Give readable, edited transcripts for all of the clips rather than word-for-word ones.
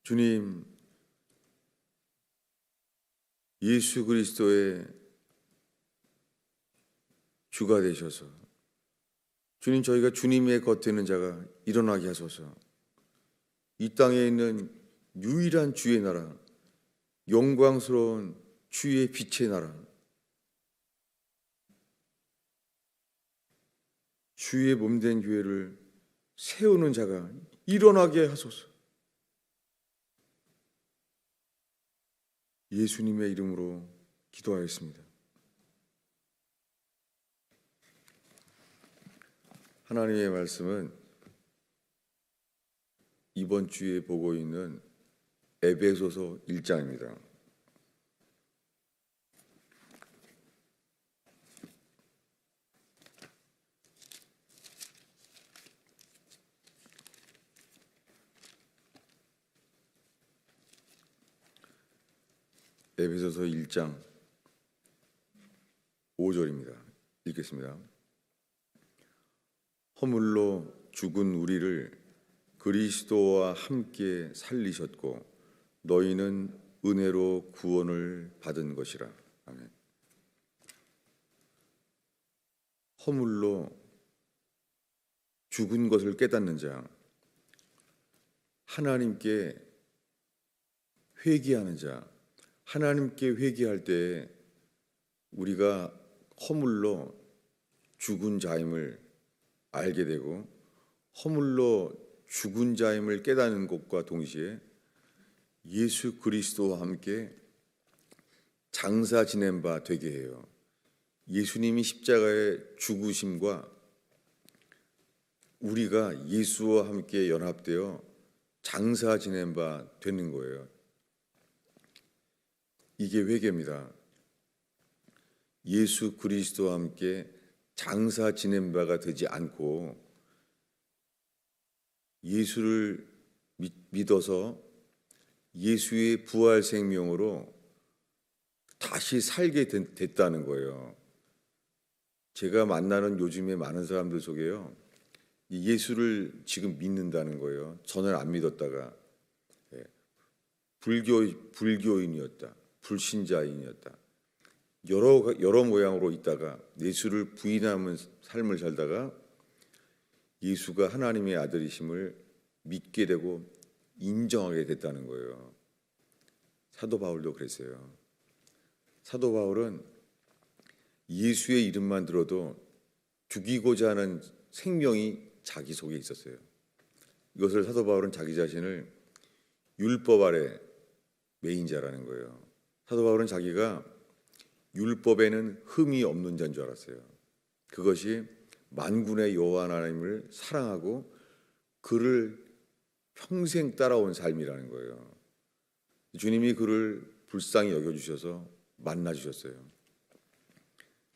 주님, 예수 그리스도의 주가 되셔서 주님, 저희가 주님의 겉되는 자가 일어나게 하소서. 이 땅에 있는 유일한 주의 나라, 영광스러운 주의 빛의 나라, 주의 몸된 교회를 세우는 자가 일어나게 하소서. 예수님의 이름으로 기도하였습니다. 하나님의 말씀은 이번 주에 보고 있는 에베소서 1장입니다. 에베소서 1장 5절입니다. 읽겠습니다. 허물로 죽은 우리를 그리스도와 함께 살리셨고 너희는 은혜로 구원을 받은 것이라. 아멘. 허물로 죽은 것을 깨닫는 자, 하나님께 회개하는 자, 하나님께 회개할 때 우리가 허물로 죽은 자임을 알게 되고 허물로 죽은 자임을 깨닫는 것과 동시에 예수 그리스도와 함께 장사 지낸 바 되게 해요. 예수님이 십자가의 죽으심과 우리가 예수와 함께 연합되어 장사 지낸 바 되는 거예요. 이게 회개입니다. 예수 그리스도와 함께 장사 지낸 바가 되지 않고 예수를 믿어서 예수의 부활 생명으로 다시 살게 됐다는 거예요. 제가 만나는 요즘에 많은 사람들 속에요, 예수를 지금 믿는다는 거예요. 전을 안 믿었다가 불교인이었다, 불신자인이었다, 여러 모양으로 있다가 예수를 부인하는 삶을 살다가 예수가 하나님의 아들이심을 믿게 되고 인정하게 됐다는 거예요. 사도 바울도 그랬어요. 사도 바울은 예수의 이름만 들어도 죽이고자 하는 생명이 자기 속에 있었어요. 이것을 사도 바울은 자기 자신을 율법 아래 매인 자라는 거예요. 사도 바울은 자기가 율법에는 흠이 없는 자인 줄 알았어요. 그것이 만군의 여호와 하나님을 사랑하고 그를 평생 따라온 삶이라는 거예요. 주님이 그를 불쌍히 여겨주셔서 만나주셨어요.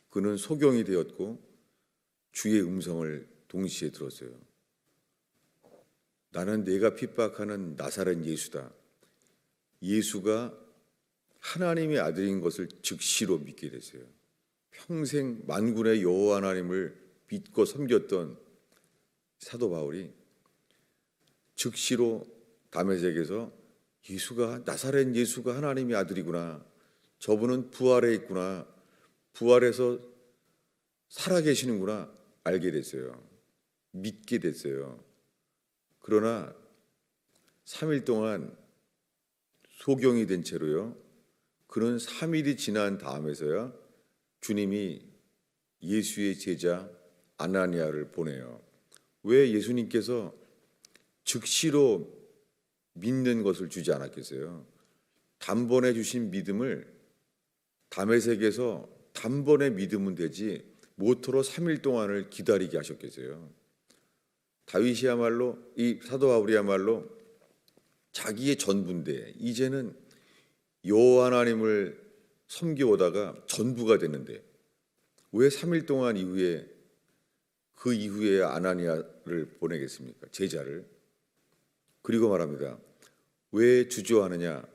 그는 소경이 되었고 주의 음성을 동시에 들었어요. 나는 내가 핍박하는 나사렛 예수다. 예수가 하나님의 아들인 것을 즉시로 믿게 됐어요. 평생 만군의 여호와 하나님을 믿고 섬겼던 사도 바울이 즉시로 다메섹에서 나사렛 예수가 하나님의 아들이구나, 저분은 부활해 있구나, 부활해서 살아계시는구나 알게 됐어요. 믿게 됐어요. 그러나 3일 동안 소경이 된 채로요, 그는 3일이 지난 다음에서야 주님이 예수의 제자 아나니아를 보내요. 왜 예수님께서 즉시로 믿는 것을 주지 않았겠어요? 단번에 주신 믿음을 다메섹에서 단번에 믿으면 되지 모토로 3일 동안을 기다리게 하셨겠어요? 다윗이야말로, 이 사도 바울이야말로 자기의 전부인데 이제는 여호와 하나님을 섬겨오다가 전부가 됐는데 왜 3일 동안 그 이후에 아나니아를 보내겠습니까? 제자를. 그리고 말합니다. 왜 주저하느냐?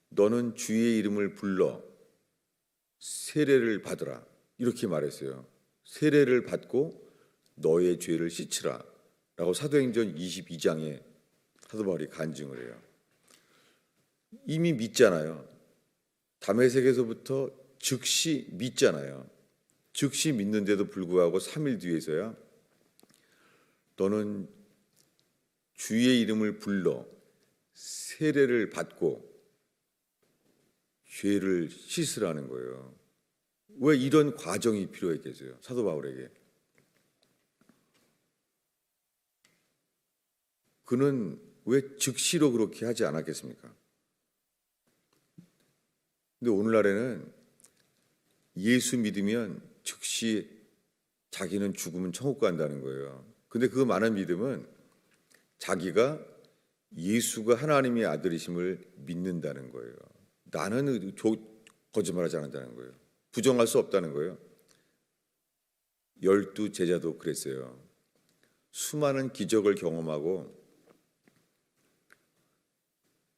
너는 주의 이름을 불러 세례를 받으라. 이렇게 말했어요. 세례를 받고 너의 죄를 씻으라 라고 사도행전 22장에 사도 바울이 간증을 해요. 이미 믿잖아요. 다메섹에서부터 즉시 믿잖아요. 즉시 믿는데도 불구하고 3일 뒤에서야 너는 주의 이름을 불러 세례를 받고 죄를 씻으라는 거예요. 왜 이런 과정이 필요했겠어요? 사도 바울에게. 그는 왜 즉시로 그렇게 하지 않았겠습니까? 근데 오늘날에는 예수 믿으면 즉시 자기는 죽으면 천국 간다는 거예요. 근데 그 많은 믿음은 자기가 예수가 하나님의 아들이심을 믿는다는 거예요. 나는 거짓말하지 않는다는 거예요. 부정할 수 없다는 거예요. 12 제자도 그랬어요. 수많은 기적을 경험하고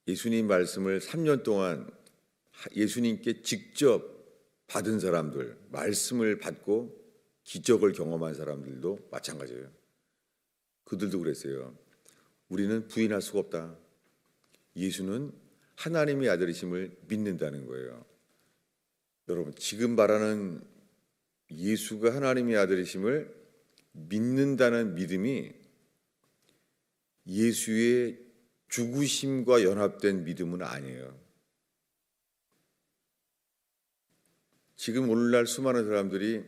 예수님 말씀을 3년 동안 예수님께 직접 받은 사람들, 말씀을 받고 기적을 경험한 사람들도 마찬가지예요. 그들도 그랬어요. 우리는 부인할 수가 없다. 예수는 하나님의 아들이심을 믿는다는 거예요. 여러분, 지금 말하는 예수가 하나님의 아들이심을 믿는다는 믿음이 예수의 죽으심과 연합된 믿음은 아니에요. 지금 오늘날 수많은 사람들이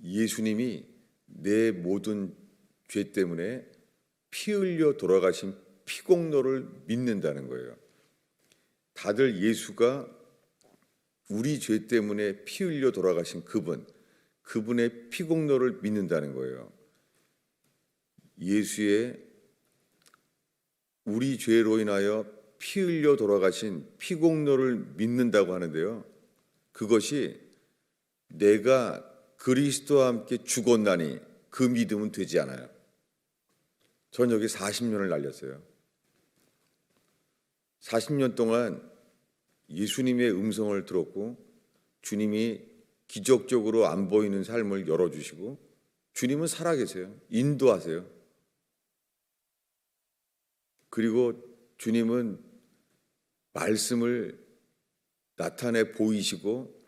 예수님이 내 모든 죄 때문에 피 흘려 돌아가신 피공로를 믿는다는 거예요. 다들 예수가 우리 죄 때문에 피 흘려 돌아가신 그분의 피공로를 믿는다는 거예요. 예수의 우리 죄로 인하여 피 흘려 돌아가신 피공로를 믿는다고 하는데요. 그것이 내가 그리스도와 함께 죽었나니 그 믿음은 되지 않아요. 전 여기 40년을 날렸어요. 40년 동안 예수님의 음성을 들었고 주님이 기적적으로 안 보이는 삶을 열어주시고 주님은 살아계세요. 인도하세요. 그리고 주님은 말씀을 나타내 보이시고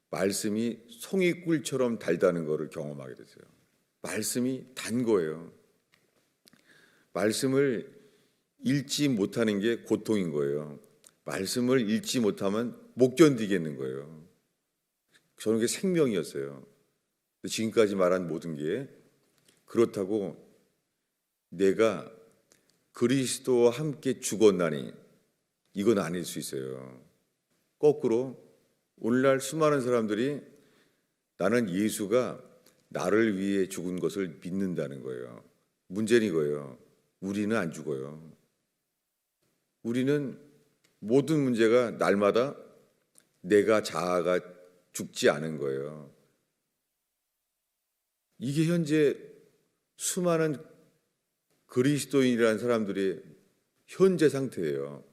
말씀이 송이꿀처럼 달다는 것을 경험하게 됐어요. 말씀이 단 거예요. 말씀을 읽지 못하는 게 고통인 거예요. 말씀을 읽지 못하면 못 견디겠는 거예요. 저는 그게 생명이었어요. 지금까지 말한 모든 게 그렇다고 내가 그리스도와 함께 죽었나니 이건 아닐 수 있어요. 거꾸로 오늘날 수많은 사람들이 나는 예수가 나를 위해 죽은 것을 믿는다는 거예요. 문제는 이거예요. 우리는 안 죽어요. 우리는 모든 문제가 날마다 내가 자아가 죽지 않은 거예요. 이게 현재 수많은 그리스도인이라는 사람들이 현재 상태예요.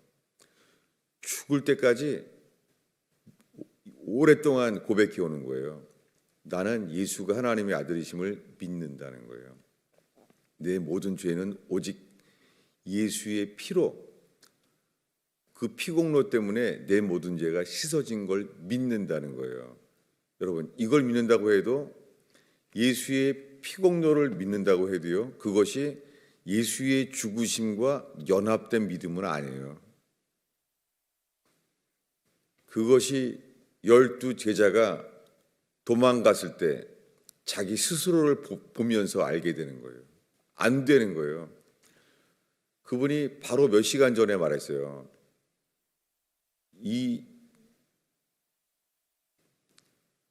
죽을 때까지 오랫동안 고백해 오는 거예요. 나는 예수가 하나님의 아들이심을 믿는다는 거예요. 내 모든 죄는 오직 예수의 피로 그 피공로 때문에 내 모든 죄가 씻어진 걸 믿는다는 거예요. 여러분, 이걸 믿는다고 해도 예수의 피공로를 믿는다고 해도요, 그것이 예수의 죽으심과 연합된 믿음은 아니에요. 그것이 12 제자가 도망갔을 때 자기 스스로를 보면서 알게 되는 거예요. 안 되는 거예요. 그분이 바로 몇 시간 전에 말했어요.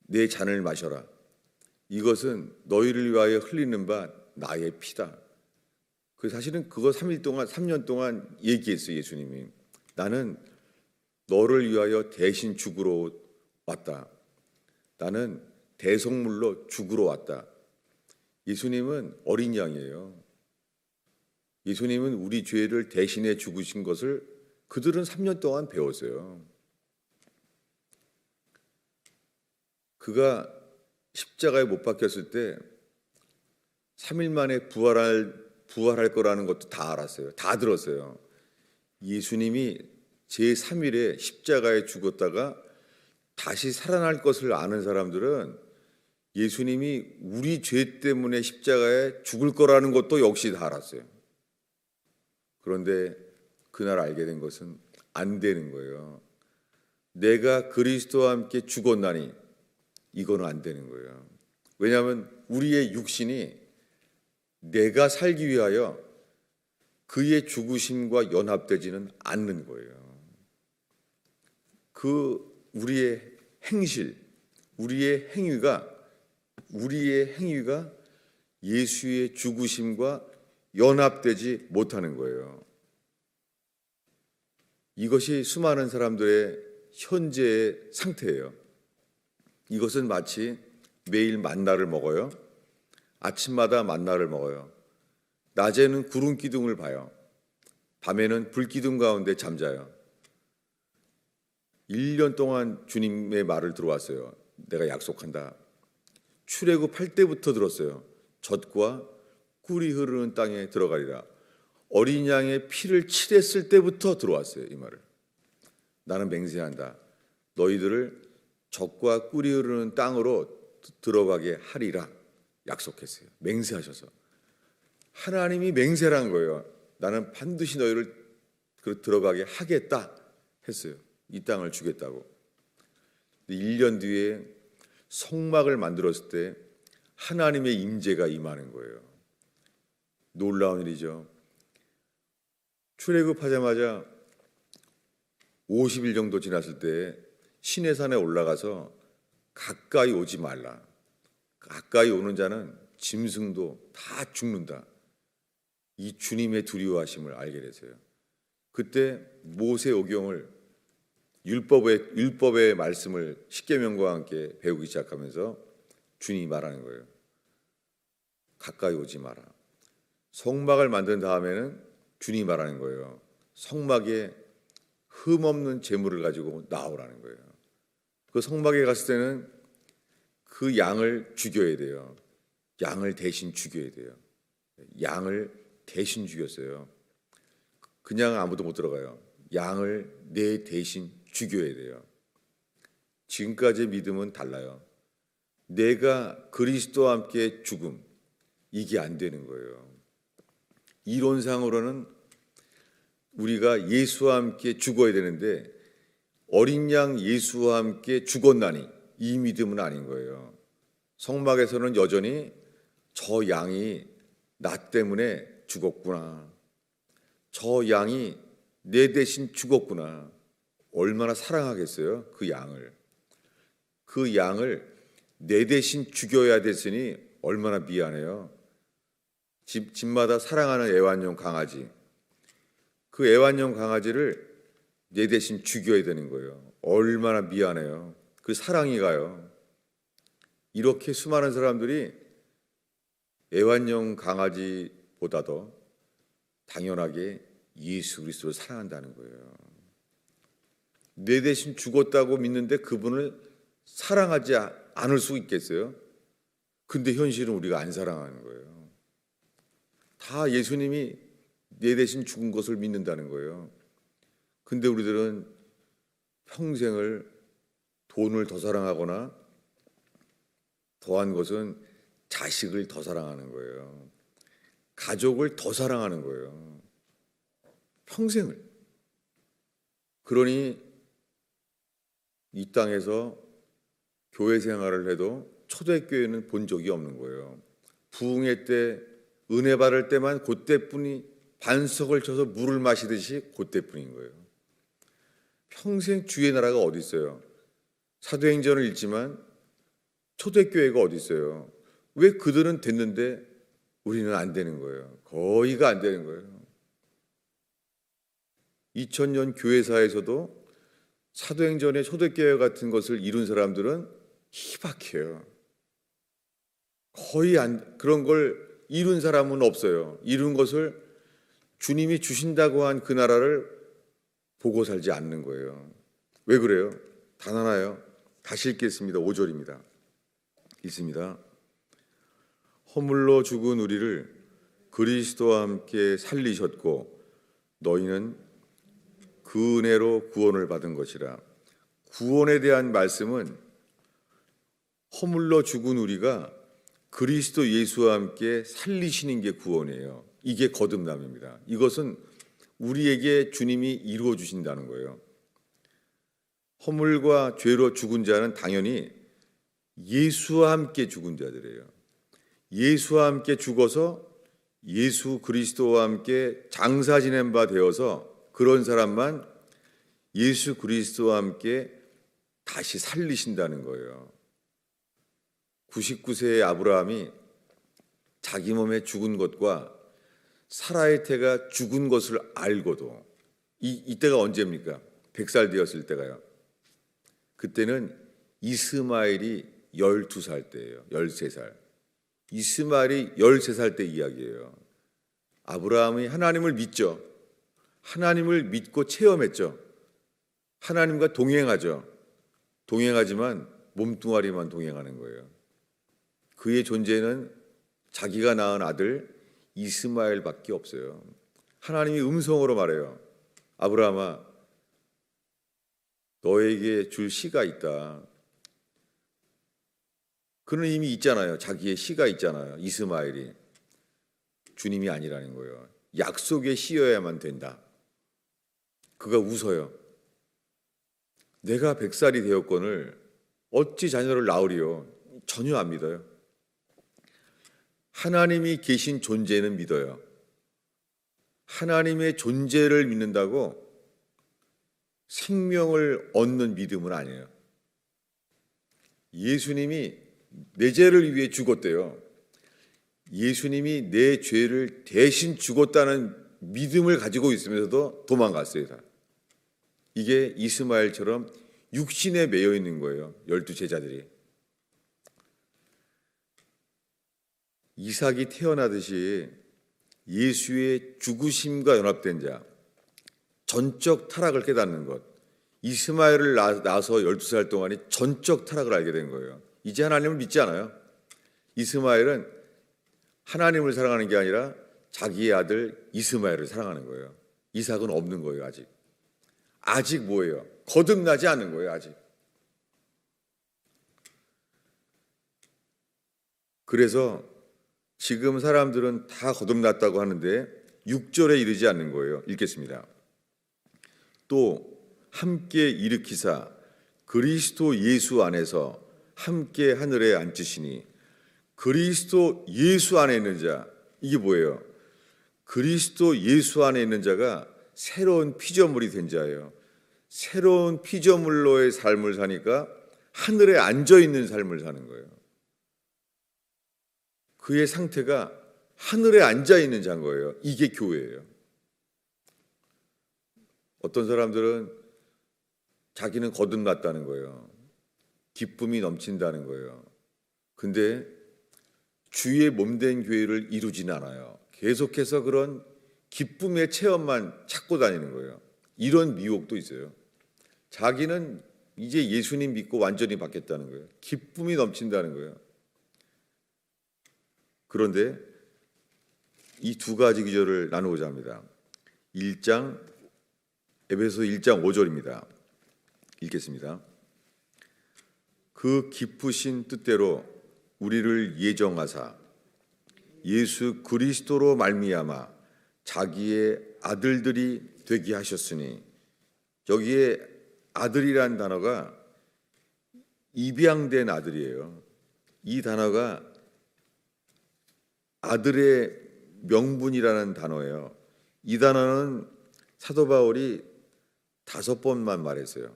내 잔을 마셔라. 이것은 너희를 위하여 흘리는 바 나의 피다. 사실은 그거 3년 동안 얘기했어요, 예수님이. 나는 너를 위하여 대신 죽으러 왔다. 나는 대속물로 죽으러 왔다. 예수님은 어린 양이에요. 예수님은 우리 죄를 대신해 죽으신 것을 그들은 3년 동안 배웠어요. 그가 십자가에 못 박혔을 때 3일 만에 부활할 거라는 것도 다 알았어요. 다 들었어요. 예수님이 제3일에 십자가에 죽었다가 다시 살아날 것을 아는 사람들은 예수님이 우리 죄 때문에 십자가에 죽을 거라는 것도 역시 다 알았어요. 그런데 그날 알게 된 것은 안 되는 거예요. 내가 그리스도와 함께 죽었나니 이거는 안 되는 거예요. 왜냐하면 우리의 육신이 내가 살기 위하여 그의 죽으심과 연합되지는 않는 거예요. 그 우리의 행실, 우리의 행위가 예수의 죽으심과 연합되지 못하는 거예요. 이것이 수많은 사람들의 현재의 상태예요. 이것은 마치 매일 만나를 먹어요. 아침마다 만나를 먹어요. 낮에는 구름 기둥을 봐요. 밤에는 불 기둥 가운데 잠자요. 1년 동안 주님의 말을 들어왔어요. 내가 약속한다. 출애굽 8때부터 들었어요. 젖과 꿀이 흐르는 땅에 들어가리라. 어린 양의 피를 칠했을 때부터 들어왔어요. 이 말을. 나는 맹세한다. 너희들을 젖과 꿀이 흐르는 땅으로 들어가게 하리라. 약속했어요. 맹세하셔서. 하나님이 맹세란 거예요. 나는 반드시 너희를 들어가게 하겠다 했어요. 이 땅을 주겠다고. 1년 뒤에 성막을 만들었을 때 하나님의 임재가 임하는 거예요. 놀라운 일이죠. 출애굽하자마자 50일 정도 지났을 때 시내산에 올라가서 가까이 오지 말라. 가까이 오는 자는 짐승도 다 죽는다. 이 주님의 두려워하심을 알게 됐어요. 그때 모세오경을 율법의 말씀을 십계명과 함께 배우기 시작하면서 주님이 말하는 거예요. 가까이 오지 마라. 성막을 만든 다음에는 주님이 말하는 거예요. 성막에 흠없는 제물을 가지고 나오라는 거예요. 그 성막에 갔을 때는 그 양을 죽여야 돼요. 양을 대신 죽여야 돼요. 양을 대신 죽였어요. 그냥 아무도 못 들어가요. 양을 내 대신 죽여야 돼요. 지금까지의 믿음은 달라요. 내가 그리스도와 함께 죽음, 이게 안 되는 거예요. 이론상으로는 우리가 예수와 함께 죽어야 되는데 어린 양 예수와 함께 죽었나니 이 믿음은 아닌 거예요. 성막에서는 여전히 저 양이 나 때문에 죽었구나. 저 양이 내 대신 죽었구나. 얼마나 사랑하겠어요, 그 양을. 그 양을 내 대신 죽여야 됐으니 얼마나 미안해요. 집마다 사랑하는 애완용 강아지. 그 애완용 강아지를 내 대신 죽여야 되는 거예요. 얼마나 미안해요. 그 사랑이 가요. 이렇게 수많은 사람들이 애완용 강아지보다도 당연하게 예수 그리스도를 사랑한다는 거예요. 내 대신 죽었다고 믿는데 그분을 사랑하지 않을 수 있겠어요? 근데 현실은 우리가 안 사랑하는 거예요. 다 예수님이 내 대신 죽은 것을 믿는다는 거예요. 근데 우리들은 평생을 돈을 더 사랑하거나 더한 것은 자식을 더 사랑하는 거예요. 가족을 더 사랑하는 거예요. 평생을. 그러니 이 땅에서 교회 생활을 해도 초대교회는 본 적이 없는 거예요. 부흥회 때 은혜 받을 때만 그때뿐이 반석을 쳐서 물을 마시듯이 그때뿐인 거예요. 평생 주의 나라가 어디 있어요? 사도행전을 읽지만 초대교회가 어디 있어요? 왜 그들은 됐는데 우리는 안 되는 거예요? 거의가 안 되는 거예요. 2000년 교회사에서도 사도행전의 초대교회 같은 것을 이룬 사람들은 희박해요. 거의 그런 걸 이룬 사람은 없어요. 이룬 것을 주님이 주신다고 한 그 나라를 보고 살지 않는 거예요. 왜 그래요? 단 하나요. 다시 읽겠습니다. 5절입니다. 읽습니다. 허물로 죽은 우리를 그리스도와 함께 살리셨고 너희는 그 은혜로 구원을 받은 것이라. 구원에 대한 말씀은 허물러 죽은 우리가 그리스도 예수와 함께 살리시는 게 구원이에요. 이게 거듭남입니다. 이것은 우리에게 주님이 이루어 주신다는 거예요. 허물과 죄로 죽은 자는 당연히 예수와 함께 죽은 자들이에요. 예수와 함께 죽어서 예수 그리스도와 함께 장사 지낸 바 되어서 그런 사람만 예수 그리스도와 함께 다시 살리신다는 거예요. 99세의 아브라함이 자기 몸에 죽은 것과 사라의 태가 죽은 것을 알고도 이때가 언제입니까? 100살 되었을 때가요. 그때는 이스마엘이 12살 때예요. 13살. 이스마엘이 13살 때 이야기예요. 아브라함이 하나님을 믿죠. 하나님을 믿고 체험했죠. 하나님과 동행하죠. 동행하지만 몸뚱아리만 동행하는 거예요. 그의 존재는 자기가 낳은 아들 이스마엘밖에 없어요. 하나님이 음성으로 말해요. 아브라함아, 너에게 줄 씨가 있다. 그는 이미 있잖아요. 자기의 씨가 있잖아요. 이스마엘이. 주님이 아니라는 거예요. 약속의 씨여야만 된다. 그가 웃어요. 내가 100살이 되었거늘 어찌 자녀를 낳으리요? 전혀 안 믿어요. 하나님이 계신 존재는 믿어요. 하나님의 존재를 믿는다고 생명을 얻는 믿음은 아니에요. 예수님이 내 죄를 위해 죽었대요. 예수님이 내 죄를 대신 죽었다는 믿음을 가지고 있으면서도 도망갔어요. 다. 이게 이스마엘처럼 육신에 매여 있는 거예요. 12제자들이. 이삭이 태어나듯이 예수의 죽으심과 연합된 자, 전적 타락을 깨닫는 것. 이스마엘을 낳아서 12살 동안이 전적 타락을 알게 된 거예요. 이제 하나님을 믿지 않아요. 이스마엘은 하나님을 사랑하는 게 아니라 자기의 아들 이스마엘을 사랑하는 거예요. 이삭은 없는 거예요. 아직 뭐예요? 거듭나지 않은 거예요. 아직. 그래서 지금 사람들은 다 거듭났다고 하는데 6절에 이르지 않는 거예요. 읽겠습니다. 또 함께 일으키사 그리스도 예수 안에서 함께 하늘에 앉으시니. 그리스도 예수 안에 있는 자, 이게 뭐예요? 그리스도 예수 안에 있는 자가 새로운 피조물이 된 자예요. 새로운 피조물로의 삶을 사니까 하늘에 앉아 있는 삶을 사는 거예요. 그의 상태가 하늘에 앉아 있는 자인 거예요. 이게 교회예요. 어떤 사람들은 자기는 거듭났다는 거예요. 기쁨이 넘친다는 거예요. 근데 주의 몸된 교회를 이루지는 않아요. 계속해서 그런 기쁨의 체험만 찾고 다니는 거예요. 이런 미혹도 있어요. 자기는 이제 예수님 믿고 완전히 바뀌었다는 거예요. 기쁨이 넘친다는 거예요. 그런데 이 두 가지 기절을 나누고자 합니다. 에베소 1장 5절입니다. 읽겠습니다. 그 기쁘신 뜻대로 우리를 예정하사 예수 그리스도로 말미암아 자기의 아들들이 되게 하셨으니. 여기에 아들이란 단어가 입양된 아들이에요. 이 단어가 아들의 명분이라는 단어예요. 이 단어는 사도 바울이 5번만 말했어요.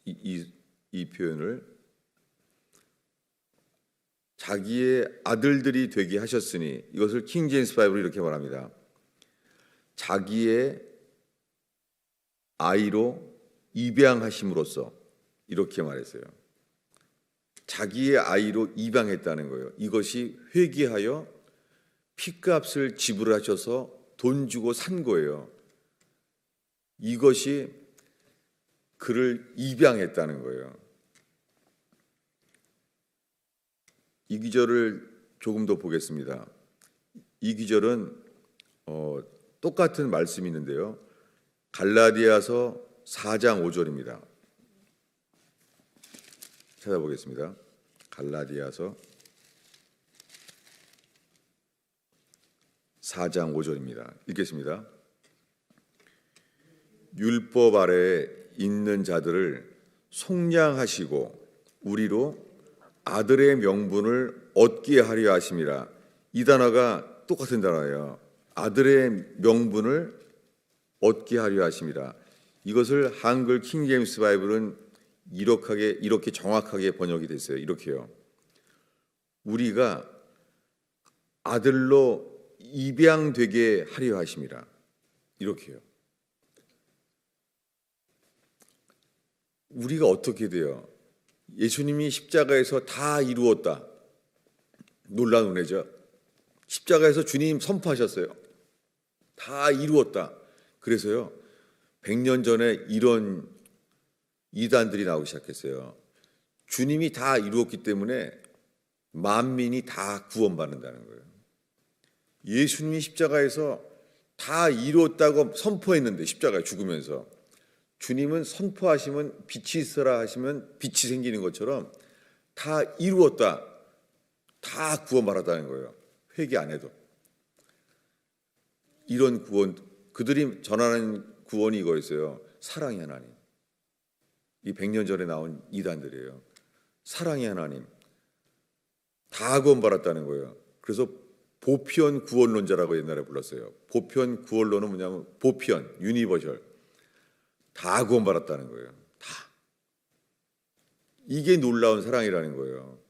이 표현을. 자기의 아들들이 되게 하셨으니, 이것을 킹 제임스 바이블이 이렇게 말합니다. 자기의 아이로 입양하심으로써, 이렇게 말했어요. 자기의 아이로 입양했다는 거예요. 이것이 회개하여 피값을 지불하셔서 돈 주고 산 거예요. 이것이 그를 입양했다는 거예요. 이 기절을 조금 더 보겠습니다. 이 기절은 똑같은 말씀이 있는데요. 갈라디아서 4장 5절입니다. 찾아보겠습니다. 갈라디아서 4장 5절입니다. 읽겠습니다. 율법 아래에 있는 자들을 속량하시고 우리로 아들의 명분을 얻게 하려 하심이라. 이 단어가 똑같은 단어예요. 아들의 명분을 얻게 하려 하심이라. 이것을 한글 킹제임스 바이블은 이렇게 정확하게 번역이 됐어요. 이렇게요. 우리가 아들로 입양되게 하려 하심이라. 이렇게요. 우리가 어떻게 돼요? 예수님이 십자가에서 다 이루었다. 놀라운 은혜죠. 십자가에서 주님 선포하셨어요. 다 이루었다. 그래서요, 100년 전에 이런 이단들이 나오기 시작했어요. 주님이 다 이루었기 때문에 만민이 다 구원받는다는 거예요. 예수님이 십자가에서 다 이루었다고 선포했는데, 십자가에 죽으면서 주님은 선포하시면 빛이 있어라 하시면 빛이 생기는 것처럼 다 이루었다, 다 구원받았다는 거예요. 회개 안 해도. 이런 구원, 그들이 전하는 구원이 이거였어요. 사랑의 하나님. 이 100년 전에 나온 이단들이에요. 사랑의 하나님. 다 구원받았다는 거예요. 그래서 보편 구원론자라고 옛날에 불렀어요. 보편 구원론은 뭐냐면 보편, 유니버셜. 다 구원받았다는 거예요. 다. 이게 놀라운 사랑이라는 거예요.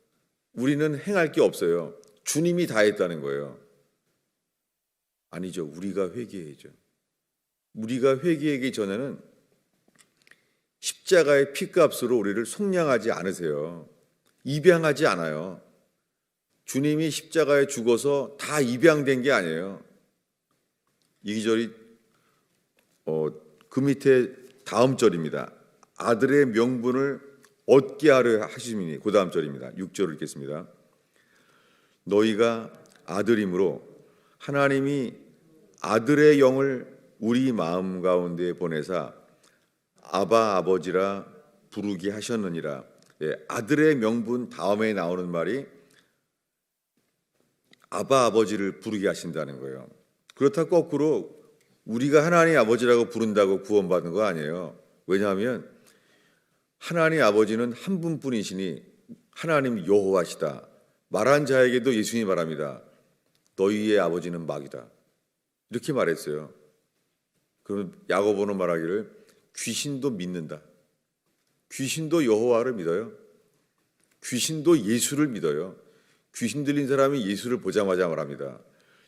우리는 행할 게 없어요. 주님이 다 했다는 거예요. 아니죠. 우리가 회개해야죠. 우리가 회개하기 전에는 십자가의 피값으로 우리를 속량하지 않으세요. 입양하지 않아요. 주님이 십자가에 죽어서 다 입양된 게 아니에요. 이 절이 그 밑에 다음 절입니다. 아들의 명분을 얻게 하려 하심이니, 그 다음 절입니다. 6절을 읽겠습니다. 너희가 아들임으로 하나님이 아들의 영을 우리 마음 가운데 보내사 아바 아버지라 부르게 하셨느니라. 예, 아들의 명분 다음에 나오는 말이 아바 아버지를 부르게 하신다는 거예요. 그렇다고 거꾸로 우리가 하나님 아버지라고 부른다고 구원받는 거 아니에요. 왜냐하면 하나님 아버지는 한 분뿐이시니 하나님 여호와시다. 말한 자에게도 예수님이 말합니다. 너희의 아버지는 마귀다. 이렇게 말했어요. 그럼 야고보는 말하기를 귀신도 믿는다. 귀신도 여호와를 믿어요. 귀신도 예수를 믿어요. 귀신 들린 사람이 예수를 보자마자 말합니다.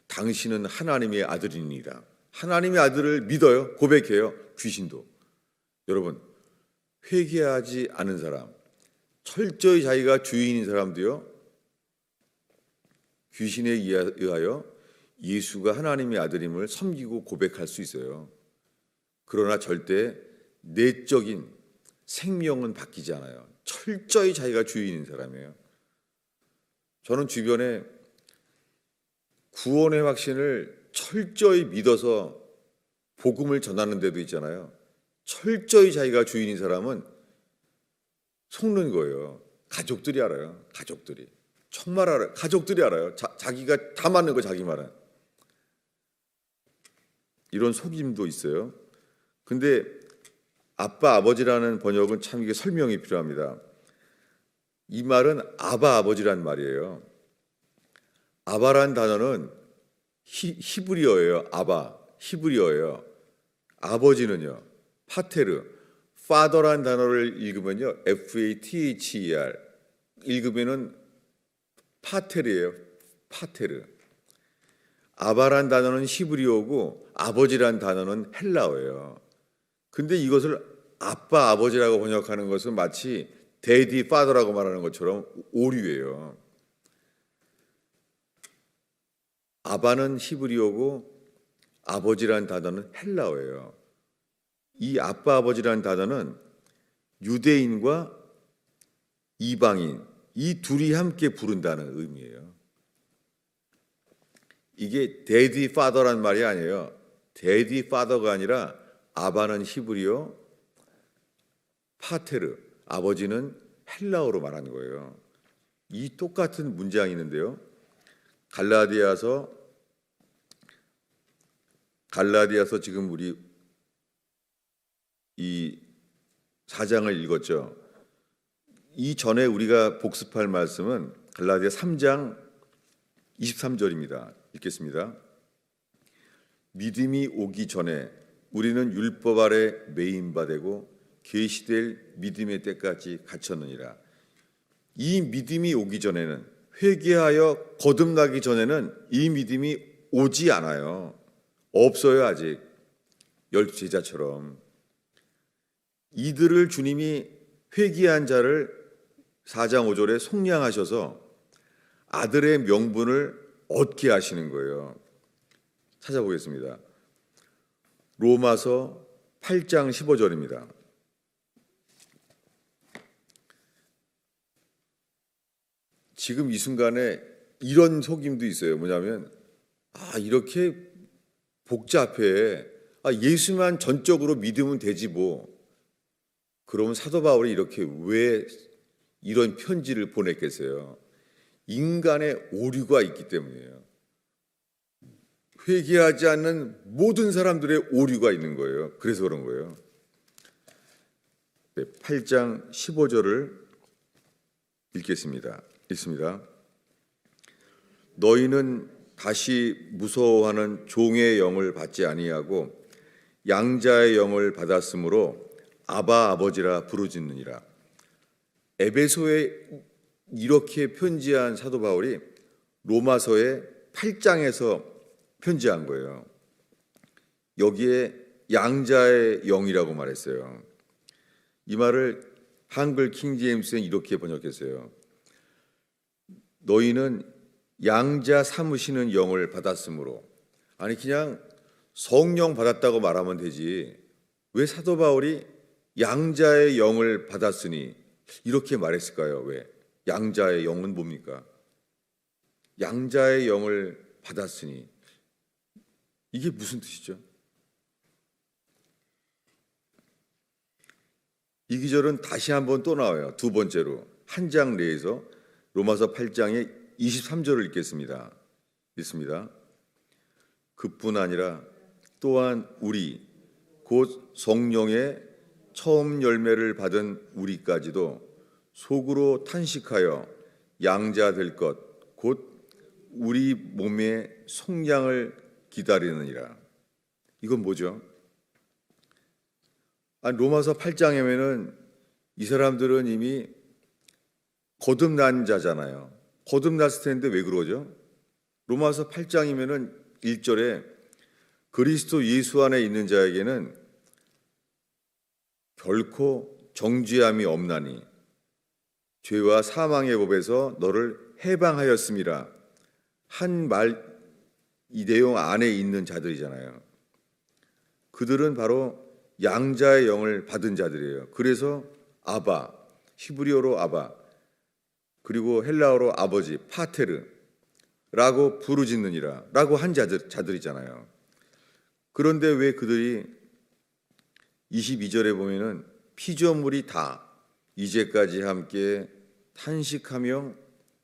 당신은 하나님의 아들이니라. 하나님의 아들을 믿어요. 고백해요. 귀신도. 여러분, 회개하지 않은 사람, 철저히 자기가 주인인 사람도요, 귀신에 의하여 예수가 하나님의 아들임을 섬기고 고백할 수 있어요. 그러나 절대 내적인 생명은 바뀌지 않아요. 철저히 자기가 주인인 사람이에요. 저는 주변에 구원의 확신을 철저히 믿어서 복음을 전하는 데도 있잖아요. 철저히 자기가 주인인 사람은 속는 거예요. 가족들이 알아요. 가족들이. 정말 알아요. 가족들이 알아요. 자기가 다 맞는 거, 자기 말은. 이런 속임도 있어요. 근데 아빠, 아버지라는 번역은 참 이게 설명이 필요합니다. 이 말은 아바, 아버지란 말이에요. 아바란 단어는 히브리어예요. 아바, 히브리어예요. 아버지는요, 파테르, father란 단어를 읽으면요, F-A-T-H-E-R 읽으면은 파테르예요. 파테르. 아바란 단어는 히브리어고 아버지란 단어는 헬라어예요. 근데 이것을 아빠, 아버지라고 번역하는 것은 마치 데디, 파더라고 말하는 것처럼 오류예요. 아바는 히브리어고 아버지란 단어는 헬라어예요. 이 아빠, 아버지란 단어는 유대인과 이방인, 이 둘이 함께 부른다는 의미예요. 이게 데디, 파더란 말이 아니에요. 데디, 파더가 아니라 아바는 히브리어, 파테르, 아버지는 헬라어로 말하는 거예요. 이 똑같은 문장이 있는데요. 갈라디아서 지금 우리 이 4장을 읽었죠. 이 전에 우리가 복습할 말씀은 갈라디아 3장 23절입니다. 읽겠습니다. 믿음이 오기 전에 우리는 율법 아래 매인 바 되고 계시될 믿음의 때까지 갇혔느니라. 이 믿음이 오기 전에는, 회개하여 거듭나기 전에는 이 믿음이 오지 않아요. 없어요. 아직. 열두 제자처럼. 이들을 주님이 회개한 자를 4장 5절에 속량하셔서 아들의 명분을 얻게 하시는 거예요. 찾아보겠습니다. 로마서 8장 15절입니다. 지금 이 순간에 이런 속임도 있어요. 뭐냐면 이렇게 복잡해. 예수만 전적으로 믿으면 되지 뭐. 그러면 사도 바울이 이렇게 왜 이런 편지를 보냈겠어요? 인간의 오류가 있기 때문이에요. 회개하지 않는 모든 사람들의 오류가 있는 거예요. 그래서 그런 거예요. 8장 15절을 읽겠습니다. 너희는 다시 무서워하는 종의 영을 받지 아니하고 양자의 영을 받았으므로 아바 아버지라 부르짖느니라. 에베소에 이렇게 편지한 사도 바울이 로마서의 8장에서 편지한 거예요. 여기에 양자의 영이라고 말했어요. 이 말을 한글 킹제임스는 이렇게 번역했어요. 너희는 양자 삼으시는 영을 받았으므로. 아니 그냥 성령 받았다고 말하면 되지. 왜 사도 바울이 양자의 영을 받았으니 이렇게 말했을까요? 왜? 양자의 영은 뭡니까? 양자의 영을 받았으니 이게 무슨 뜻이죠? 이 기절은 다시 한번 또 나와요. 두 번째로 한 장 내에서 로마서 8장의 23절을 읽겠습니다. 읽습니다. 그뿐 아니라 또한 우리 곧 성령의 처음 열매를 받은 우리까지도 속으로 탄식하여 양자 될 것 곧 우리 몸의 속량을 기다리느니라. 이건 뭐죠? 로마서 8장에는 이 사람들은 이미 거듭난 자잖아요. 거듭났을 텐데 왜 그러죠? 로마서 8장이면은 1절에 그리스도 예수 안에 있는 자에게는 결코 정죄함이 없나니 죄와 사망의 법에서 너를 해방하였음이라 한 말 이 내용 안에 있는 자들이잖아요. 그들은 바로 양자의 영을 받은 자들이에요. 그래서 아바, 히브리어로 아바, 그리고 헬라어로 아버지, 파테르라고 부르짖느니라 라고 한 자들이잖아요. 그런데 왜 그들이 22절에 보면은 피조물이 다 이제까지 함께 탄식하며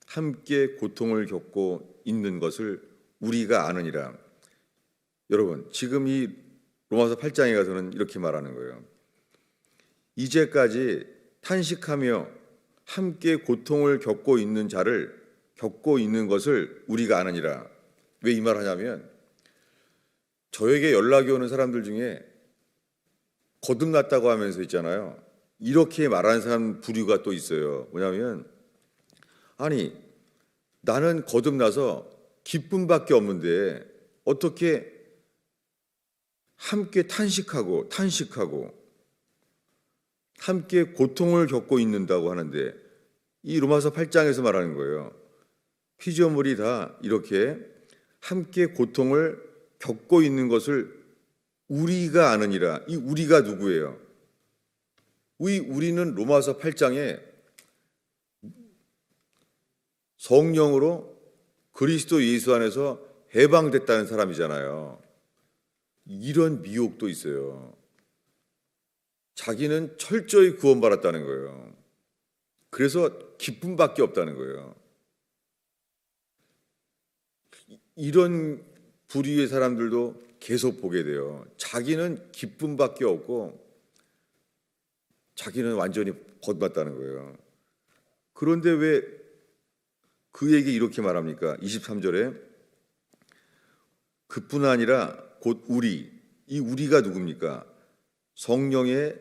함께 고통을 겪고 있는 것을 우리가 아느니라. 여러분, 지금 이 로마서 8장에 가서는 이렇게 말하는 거예요. 이제까지 탄식하며 함께 고통을 겪고 있는 자를 겪고 있는 것을 우리가 아느니라. 왜 이 말 하냐면 저에게 연락이 오는 사람들 중에 거듭났다고 하면서 있잖아요. 이렇게 말하는 사람 부류가 또 있어요. 뭐냐면 아니 나는 거듭나서 기쁨밖에 없는데 어떻게 함께 탄식하고 함께 고통을 겪고 있는다고 하는데 이 로마서 8장에서 말하는 거예요. 피조물이 다 이렇게 함께 고통을 겪고 있는 것을 우리가 아느니라. 이 우리가 누구예요? 우리는 로마서 8장에 성령으로 그리스도 예수 안에서 해방됐다는 사람이잖아요. 이런 미혹도 있어요. 자기는 철저히 구원받았다는 거예요. 그래서 기쁨밖에 없다는 거예요. 이런 부류의 사람들도 계속 보게 돼요. 자기는 기쁨밖에 없고 자기는 완전히 벗봤다는 거예요. 그런데 왜 그에게 이렇게 말합니까? 23절에 그뿐 아니라 곧 우리, 이 우리가 누굽니까? 성령의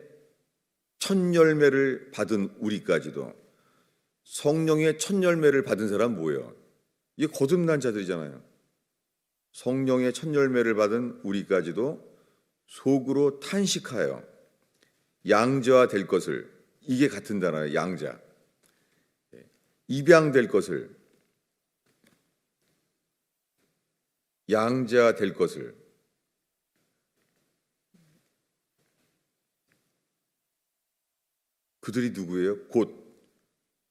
첫 열매를 받은 우리까지도. 성령의 첫 열매를 받은 사람 뭐예요? 이게 거듭난 자들이잖아요. 성령의 첫 열매를 받은 우리까지도 속으로 탄식하여 양자화 될 것을, 이게 같은 단어예요. 양자. 입양될 것을, 양자 될 것을. 그들이 누구예요? 곧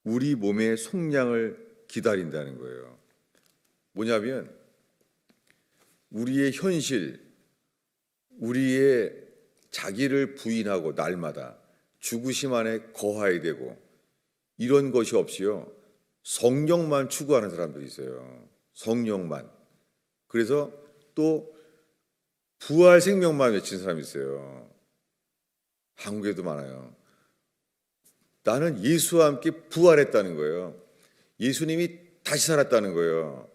우리 몸의 속량을 기다린다는 거예요. 뭐냐면 우리의 현실, 우리의 자기를 부인하고 날마다 죽으심 안에 거하야 되고 이런 것이 없이요, 성령만 추구하는 사람들이 있어요. 성령만. 그래서 또 부활 생명만 외치는 사람이 있어요. 한국에도 많아요. 나는 예수와 함께 부활했다는 거예요. 예수님이 다시 살았다는 거예요.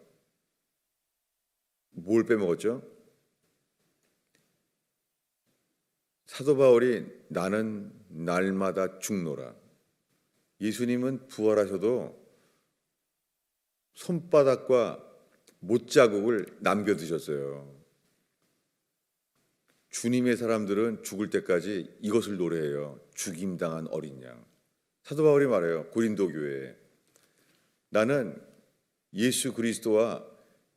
뭘 빼먹었죠? 사도 바울이 나는 날마다 죽노라. 예수님은 부활하셔도 손바닥과 못자국을 남겨두셨어요. 주님의 사람들은 죽을 때까지 이것을 노래해요. 죽임당한 어린 양. 사도 바울이 말해요. 고린도 교회에 나는 예수 그리스도와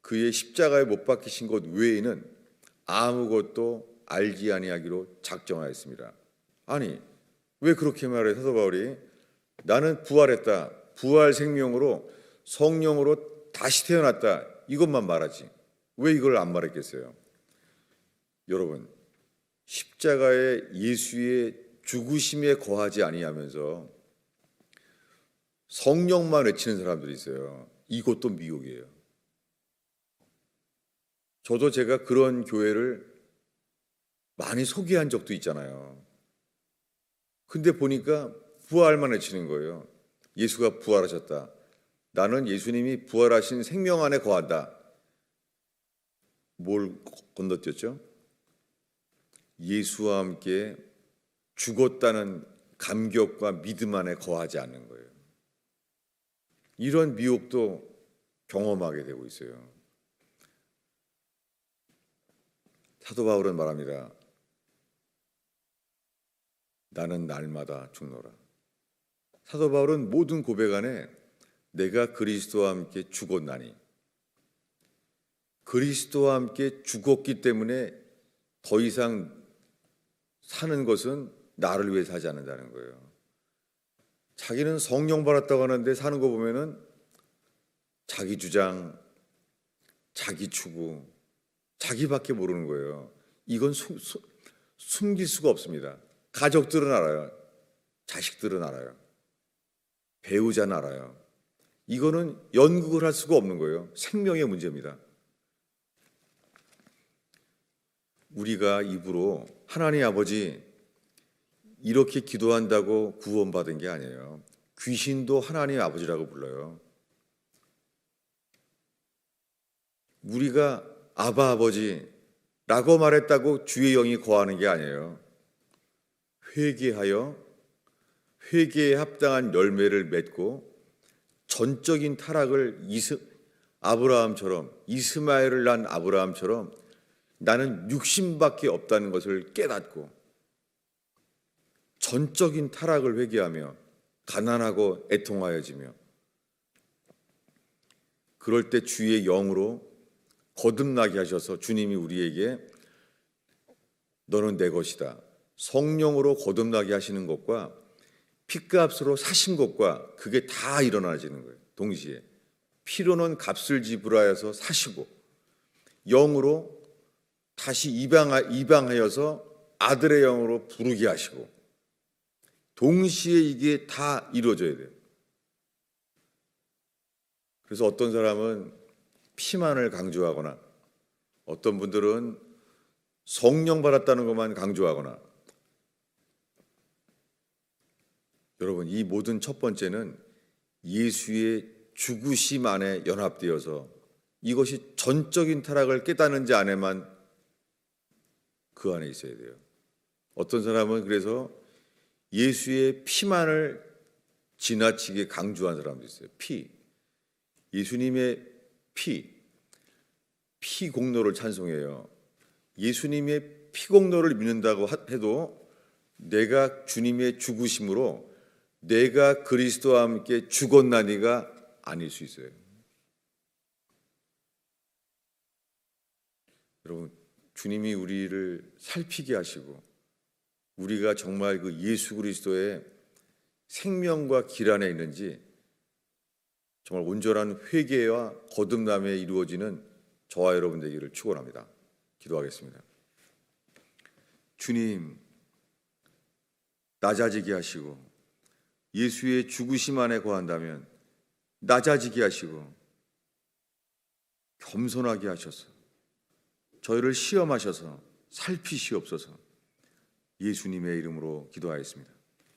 그의 십자가에 못 박히신 것 외에는 아무것도 알지 아니하기로 작정하였습니다. 아니, 왜 그렇게 말해? 사도 바울이 나는 부활했다. 부활 생명으로 성령으로 다시 태어났다. 이것만 말하지. 왜 이걸 안 말했겠어요? 여러분, 십자가의 예수의 죽으심에 거하지 아니하면서 성령만 외치는 사람들이 있어요. 이것도 미혹이에요. 저도 제가 그런 교회를 많이 소개한 적도 있잖아요. 근데 보니까 부활만 외치는 거예요. 예수가 부활하셨다. 나는 예수님이 부활하신 생명 안에 거한다. 뭘 건너뛰었죠? 예수와 함께 죽었다는 감격과 믿음 안에 거하지 않는 거예요. 이런 미혹도 경험하게 되고 있어요. 사도 바울은 말합니다. 나는 날마다 죽노라. 사도 바울은 모든 고백 안에 내가 그리스도와 함께 죽었나니, 그리스도와 함께 죽었기 때문에 더 이상 사는 것은 나를 위해 사지 않는다는 거예요. 자기는 성령 받았다고 하는데 사는 거 보면은 자기 주장, 자기 추구, 자기밖에 모르는 거예요. 이건 숨길 수가 없습니다. 가족들은 알아요. 자식들은 알아요. 배우자는 알아요. 이거는 연극을 할 수가 없는 거예요. 생명의 문제입니다. 우리가 입으로 하나님 아버지 이렇게 기도한다고 구원받은 게 아니에요. 귀신도 하나님 아버지라고 불러요. 우리가 아바 아버지라고 말했다고 주의 영이 거하는 게 아니에요. 회개에 합당한 열매를 맺고 전적인 타락을 아브라함처럼, 이스마엘을 낳은 아브라함처럼 나는 육신밖에 없다는 것을 깨닫고 전적인 타락을 회개하며 가난하고 애통하여지며, 그럴 때 주의 영으로 거듭나게 하셔서 주님이 우리에게 너는 내 것이다, 성령으로 거듭나게 하시는 것과 피값으로 사신 것과 그게 다 일어나지는 거예요. 동시에 피로는 값을 지불하여서 사시고 영으로 다시 입양하여서 아들의 영으로 부르게 하시고, 동시에 이게 다 이루어져야 돼요. 그래서 어떤 사람은 피만을 강조하거나 어떤 분들은 성령 받았다는 것만 강조하거나, 여러분, 이 모든 첫 번째는 예수의 죽으심 안에 연합되어서 이것이 전적인 타락을 깨닫는 자 안에만 그 안에 있어야 돼요. 어떤 사람은 그래서 예수의 피만을 지나치게 강조한 사람도 있어요. 예수님의 피 공로를 찬송해요. 예수님의 피 공로를 믿는다고 해도 내가 주님의 죽으심으로 내가 그리스도와 함께 죽었나니가 아닐 수 있어요. 여러분, 주님이 우리를 살피게 하시고 우리가 정말 그 예수 그리스도의 생명과 길 안에 있는지 정말 온전한 회개와 거듭남에 이루어지는 저와 여러분 되기를 축원합니다. 기도하겠습니다. 주님, 낮아지게 하시고 예수의 죽으심 안에 거한다면 낮아지게 하시고 겸손하게 하셔서 저희를 시험하셔서 살피시옵소서. 예수님의 이름으로 기도하였습니다.